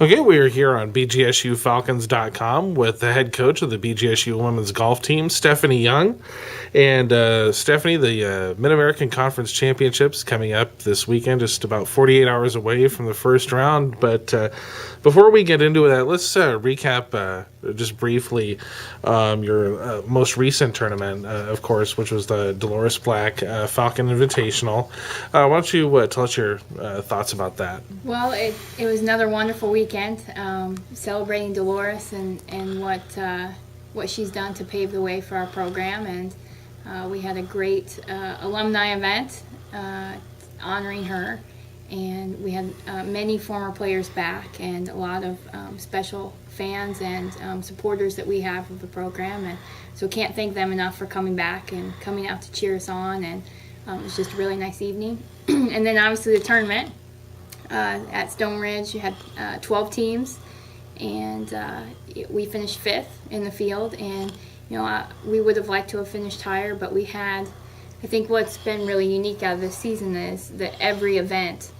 Okay, we are here on BGSUFalcons.com with the head coach of the BGSU women's golf team, Stephanie Young. And Stephanie, the Mid-American Conference Championships coming up this weekend, just about 48 hours away from the first round. But before we get into that, let's recap just briefly your most recent tournament, of course, which was the Dolores Black Falcon Invitational. Why don't you tell us your thoughts about that? Well, it was another wonderful weekend, celebrating Dolores and what she's done to pave the way for our program. And we had a great alumni event honoring her. And we had many former players back and a lot of special fans and supporters that we have of the program. And so can't thank them enough for coming back and coming out to cheer us on. And it was just a really nice evening. And then obviously the tournament at Stone Ridge, you had 12 teams. And we finished 5th in the field. And, we would have liked to have finished higher, but we had, I think what's been really unique out of this season is that every event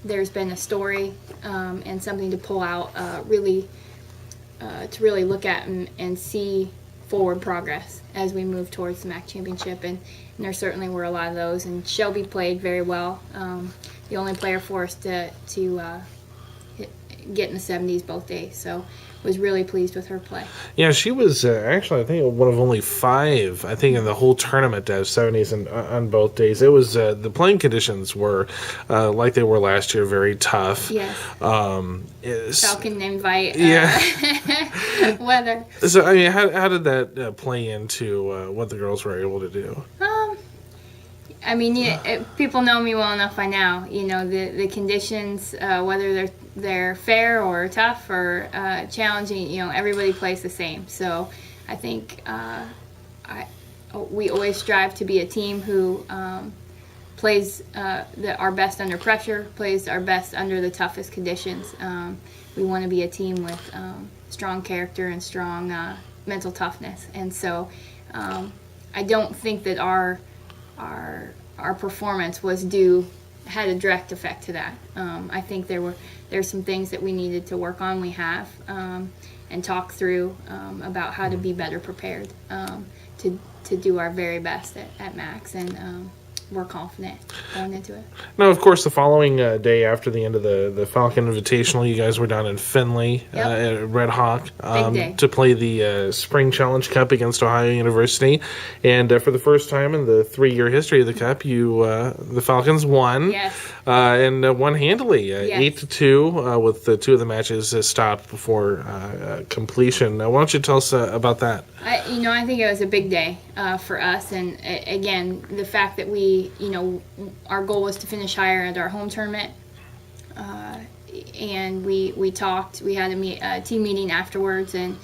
there's been a story and something to pull out to really look at and see forward progress as we move towards the MAC championship, and there certainly were a lot of those. And Shelby played very well, the only player for us to get in the 70s both days, so was really pleased with her play. Yeah, she was actually, I think, one of only 5, I think, in the whole tournament to have 70s on both days. It was, the playing conditions were, like they were last year, very tough. Yes. Falcon invite weather. So, I mean, how did that play into what the girls were able to do? I mean, people know me well enough by now. The conditions, whether they're fair or tough or challenging, everybody plays the same. So I think we always strive to be a team who plays our best under pressure, plays our best under the toughest conditions. We want to be a team with strong character and strong mental toughness. And so I don't think that our performance had a direct effect to that. I think there's some things that we needed to work on. We have and talk through about how to be better prepared to do our very best at Max, and we're confident going into it. Now, of course, the following day after the end of the Falcon Invitational, you guys were down in Findlay at Red Hawk to play the Spring Challenge Cup against Ohio University. And for the first time in the 3-year history of the Cup, the Falcons won. Yes. And won handily, 8-2, with 2 of the matches stopped before completion. Why don't you tell us about that? I think it was a big day for us. And again, the fact that we, our goal was to finish higher at our home tournament. And we talked, we had a team meeting afterwards and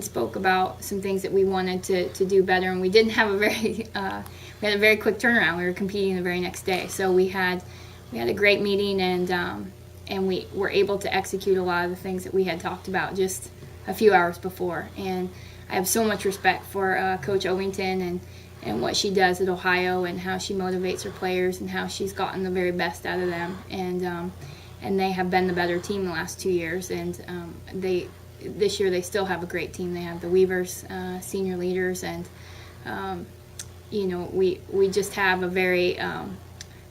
spoke about some things that we wanted to do better. And we didn't have we had a very quick turnaround. We were competing the very next day. So we had a great meeting, and we were able to execute a lot of the things that we had talked about just a few hours before. And I have so much respect for Coach Ovington and what she does at Ohio, and how she motivates her players, and how she's gotten the very best out of them. And they have been the better team the last 2 years. And this year they still have a great team. They have the Weavers, senior leaders, and we just have a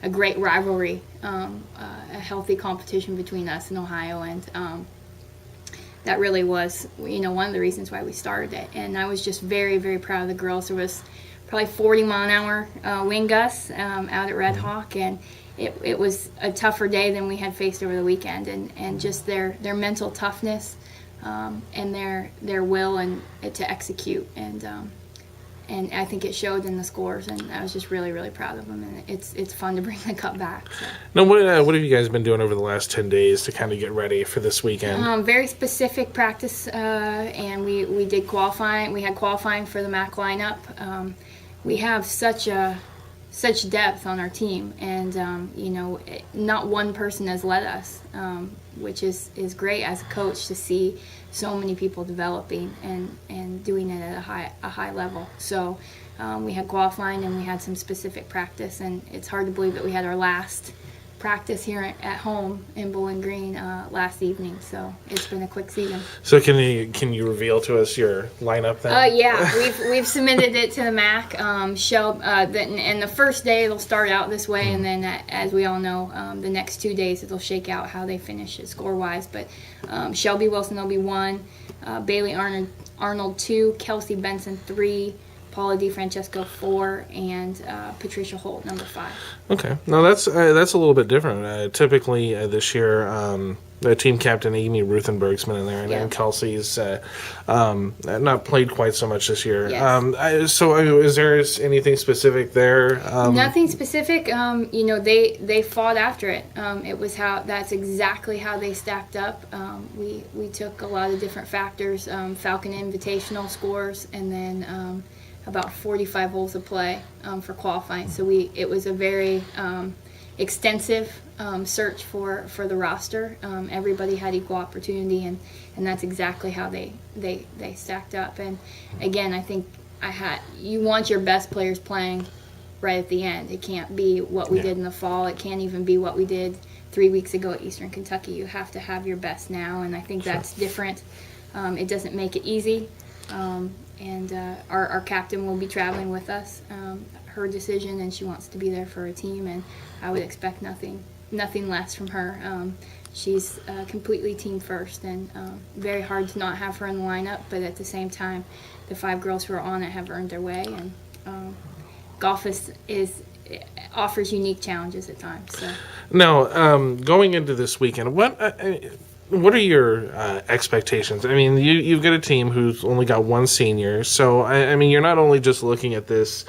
great rivalry, a healthy competition between us and Ohio, and that really was, one of the reasons why we started it. And I was just very, very proud of the girls. There was probably 40-mile-an-hour wind gusts out at Red Hawk, and it was a tougher day than we had faced over the weekend. And just their mental toughness and their will and to execute, and I think it showed in the scores, and I was just really, really proud of them, and it's fun to bring the cup back. So. Now, what have you guys been doing over the last 10 days to kind of get ready for this weekend? Very specific practice, and we did qualifying. We had qualifying for the MAC lineup. We have such depth on our team, and not one person has led us, which is great as a coach to see so many people developing and doing it at a high level. So we had qualifying, and we had some specific practice, and it's hard to believe that we had our last practice here at home in Bowling Green last evening, so it's been a quick season. So can you reveal to us your lineup then? Yeah, we've submitted it to the MAC. And the first day it'll start out this way, and then as we all know, the next 2 days it'll shake out how they finish it score-wise. But Shelby Wilson will be 1, Bailey Arnold 2, Kelsey Benson 3, Paula DiFrancesco 4, and Patricia Holt number 5. Okay, now that's a little bit different. Typically this year, the team captain Amy Ruthenberg's been in there, and then Kelsey's not played quite so much this year. Yes. Is there anything specific there? Nothing specific. They fought after it. That's exactly how they stacked up. We took a lot of different factors, Falcon Invitational scores, and then about 45 holes of play for qualifying. So it was a very extensive search for the roster. Everybody had equal opportunity, and that's exactly how they stacked up. And again, I think you want your best players playing right at the end. It can't be what we did in the fall. It can't even be what we did 3 weeks ago at Eastern Kentucky. You have to have your best now, and I think that's different. It doesn't make it easy. And our captain will be traveling with us. Her decision, and she wants to be there for a team, and I would expect nothing less from her. She's completely team first, and very hard to not have her in the lineup, but at the same time, the 5 girls who are on it have earned their way, and golf offers unique challenges at times. So. Now, going into this weekend, what are your expectations? I mean, you've got a team who's only got 1 senior, so I mean, you're not only just looking at this,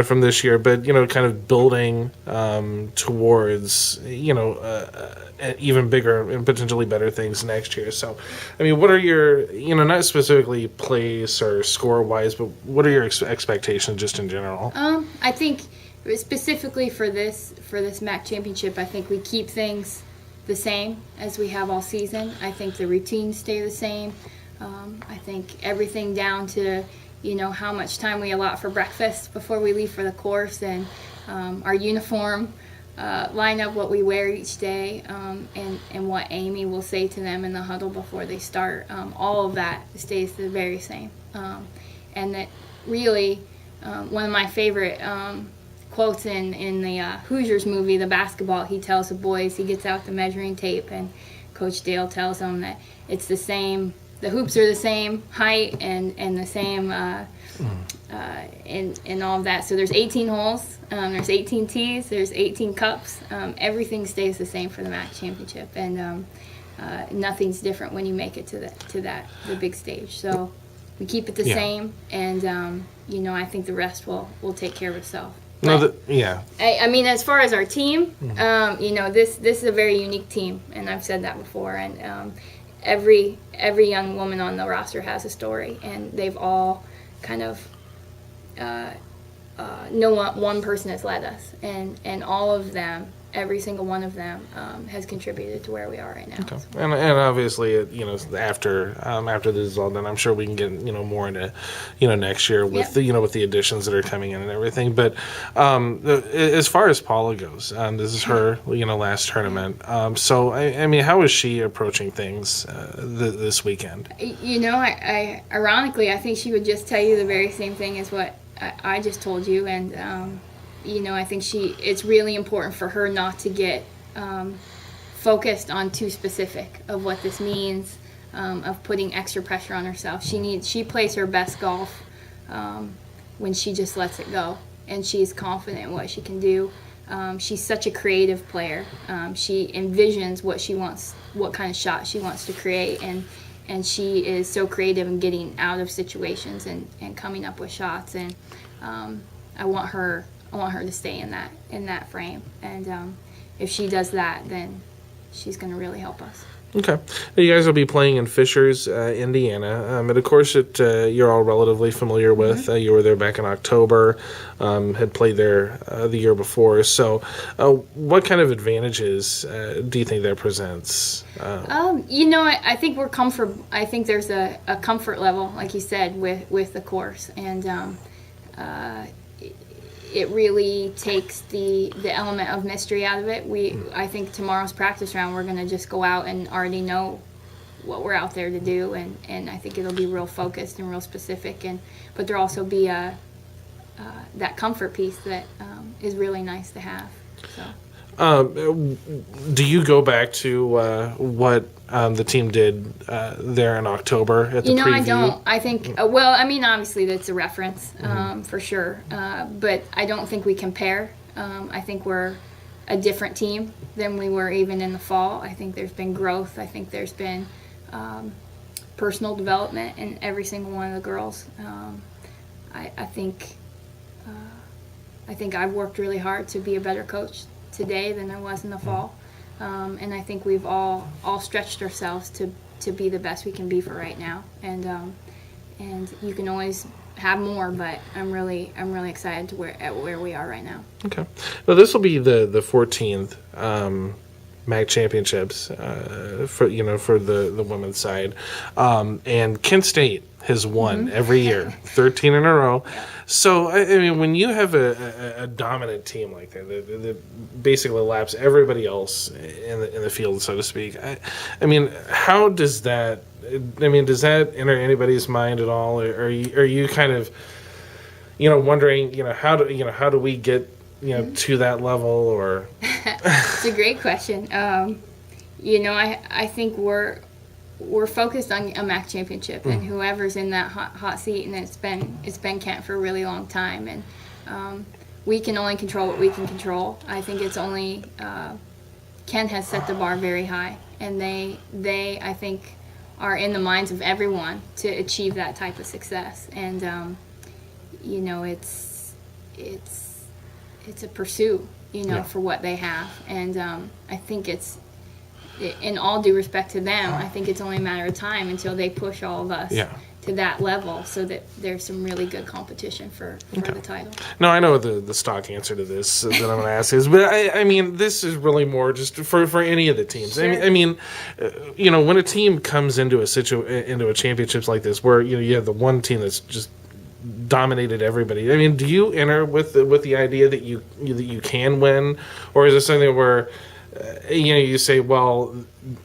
from this year, but kind of building towards even bigger and potentially better things next year. So, I mean, what are your not specifically place or score wise, but what are your expectations just in general? I think specifically for this MAC championship, I think we keep things the same as we have all season. I think the routines stay the same. I think everything down to how much time we allot for breakfast before we leave for the course, and our uniform lineup, what we wear each day, and what Amy will say to them in the huddle before they start. All of that stays the very same. And that really, one of my favorite quotes in the Hoosiers movie, the basketball, he tells the boys, he gets out the measuring tape, and Coach Dale tells them that it's the same, the hoops are the same height and the same and all of that. So there's 18 holes, there's 18 tees, there's 18 cups. Everything stays the same for the MAC championship, and nothing's different when you make it to the big stage. So we keep it the same, and I think the rest will take care of itself. I mean, as far as our team, this is a very unique team, and I've said that before. And every young woman on the roster has a story, and they've all kind of one person has led us, and all of them, every single one of them, has contributed to where we are right now. Okay. And obviously, after this is all done, I'm sure we can get more into next year with with the additions that are coming in and everything. But as far as Paula goes, this is her last tournament. So I mean, how is she approaching things this weekend? I ironically, I think she would just tell you the very same thing as what I just told you, and. I think it's really important for her not to get focused on too specific of what this means, of putting extra pressure on herself. She plays her best golf when she just lets it go, and she's confident in what she can do. She's such a creative player. She envisions what kind of shot she wants to create, and she is so creative in getting out of situations and coming up with shots. And I want her to stay in that frame, and if she does that, then she's going to really help us. Okay, you guys will be playing in Fishers, Indiana, and of course you're all relatively familiar with. You were there back in October, had played there the year before. So, what kind of advantages do you think that presents? I think we're comfortable. I think there's a comfort level, like you said, with the course, and it really takes the element of mystery out of it. I think tomorrow's practice round, we're going to just go out and already know what we're out there to do, and I think it'll be real focused and real specific, but there'll also be that comfort piece that is really nice to have. So. Do you go back to what the team did there in October at the preview? I don't. I think, obviously that's a reference for sure, but I don't think we compare. I think we're a different team than we were even in the fall. I think there's been growth. I think there's been personal development in every single one of the girls. I think I've worked really hard to be a better coach today than I was in the fall, and I think we've all stretched ourselves to be the best we can be for right now, and you can always have more, but I'm really excited at where we are right now. Okay, well, this will be the 14th MAC championships for the women's side, and Kent State has won every year, 13 in a row. Yeah. So, I mean, when you have a dominant team like that basically laps everybody else in the field, so to speak, I mean, how does that? I mean, does that enter anybody's mind at all? Or are you kind of, wondering, how do we get to that level? Or it's a great question. I think we're focused on a MAC championship, and whoever's in that hot seat, and it's been Kent for a really long time, and we can only control what we can control. I think it's only Kent has set the bar very high, and they I think are in the minds of everyone to achieve that type of success, and it's a pursuit for what they have, and I think it's, in all due respect to them, I think it's only a matter of time until they push all of us to that level, so that there's some really good competition for the title. No, I know the stock answer to this that I'm going to ask is, but I mean, this is really more just for any of the teams. Sure. I mean, when a team comes into a championships like this, where you have the one team that's just dominated everybody. I mean, do you enter with the idea that you can win, or is it something where you say, well,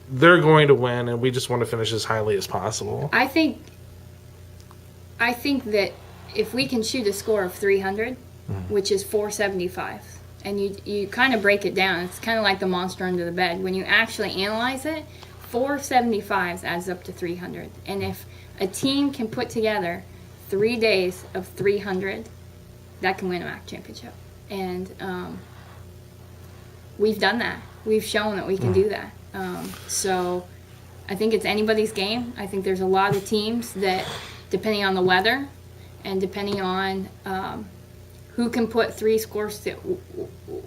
they're going to win, and we just want to finish as highly as possible? I think that if we can shoot a score of 300, which is 475, and you kind of break it down, it's kind of like the monster under the bed. When you actually analyze it, 475s adds up to 300. And if a team can put together 3 days of 300, that can win a MAC championship. And we've done that. We've shown that we can do that. So I think it's anybody's game. I think there's a lot of teams that, depending on the weather and depending on who can put three scores to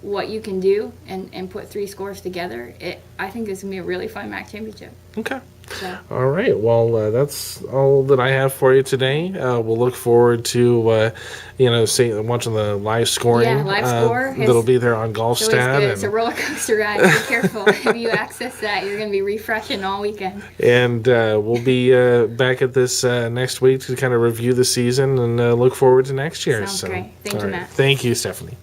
what you can do and put three scores together, I think it's going to be a really fun MAC championship. Okay. So. All right. Well, that's all that I have for you today. We'll look forward to, watching the live scoring. Yeah, live score. That'll be there on GolfStat. It's a roller coaster ride. Be careful. If you access that, you're going to be refreshing all weekend. And we'll be back at this next week to kind of review the season and look forward to next year. Sounds great. Thank you, right. Matt. Thank you, Stephanie.